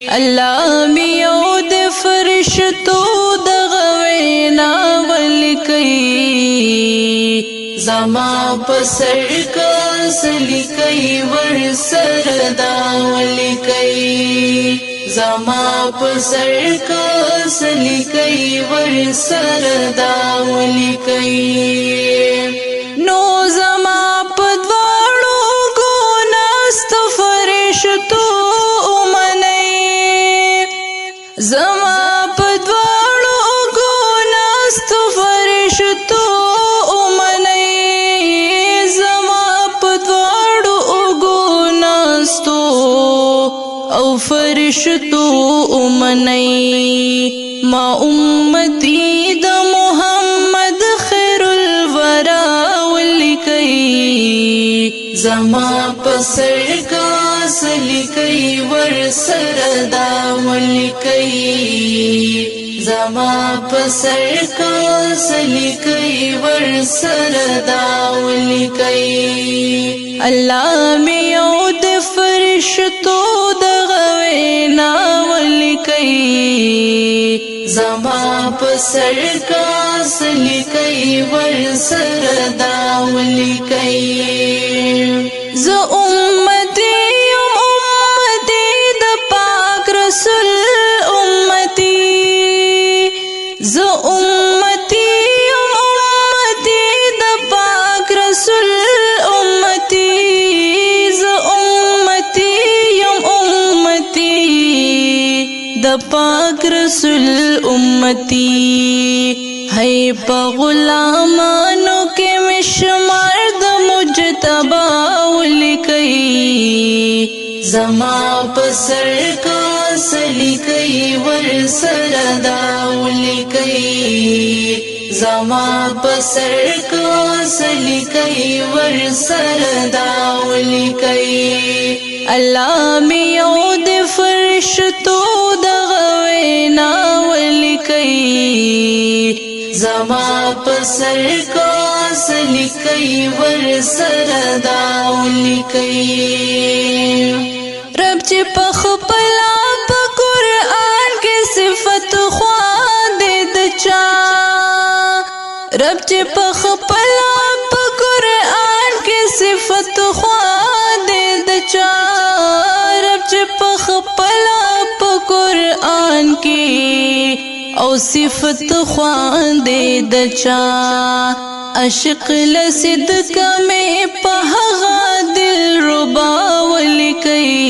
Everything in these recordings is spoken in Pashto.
الله میو د فرشتو د غوینا ولکئی زما پسر کاس لکئی ور سردا ولکئی زما پسر کاس لکئی ور سردا ولکئی نو زما پدواړو ګوناست فرشتو زما پدواړو ګوناست فرشتو منئی زما پدواړو ګوناستو او فرشتو منئی ما امتی د محمد خیر الورا ولکئی زما پسر کاس لکئی ور سردا ولکئی زما پسر کاس لکئی ور سردا ولکئی الله میو د فرشتو د غوینا ولکئی زما پسر کاس لکئی ور سردا ولکئی ز امتی د پاک رسول امتی ز امتی د پاک رسول امتی ز امتی د پاک رسول امتی ہے پا غلامانو کے مشمار د مجتبا ولکئی زما پسر کاس لکئی ور سردا ولکئی زما پسر کاس لکئی ور سردا ولکئی الله میو د فرشتو د غوینا ولکئی زما پسر کاس لکئی ور سردا ولکئی رب چې په خپلا په قرآن کې صفت خواندې د چا رب چې په خپلا په قرآن کې صفت خواندې د چا رب چې په خپلا په قرآن کې او صفت خواندې د چا عاشق لصدق مې په هغه دل ربا ولکئی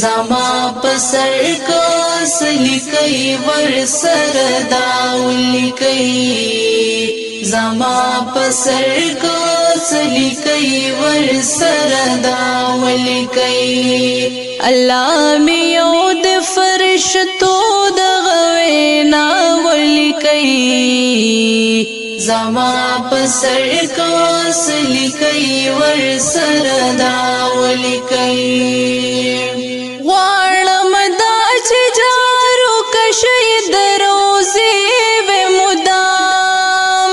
زما پسر کاس لکئی ور سردا ولکئی زما پسر کاس لکئی ور سردا ولکئی الله میو د فرشتو د غوینا ولکئی زما پسر کاس لکئی ور سردا ولکئی غواړم دا چې جارو کشي د روزي به مدام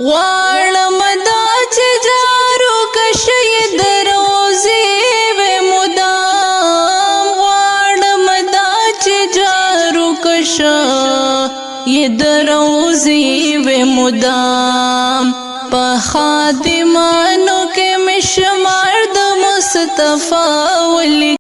غواړم دا چې جارو کشي د روزي به مدام غواړم دا چې جارو کشي د روزي به مدام په خادمانو کې مشمار د مصطفی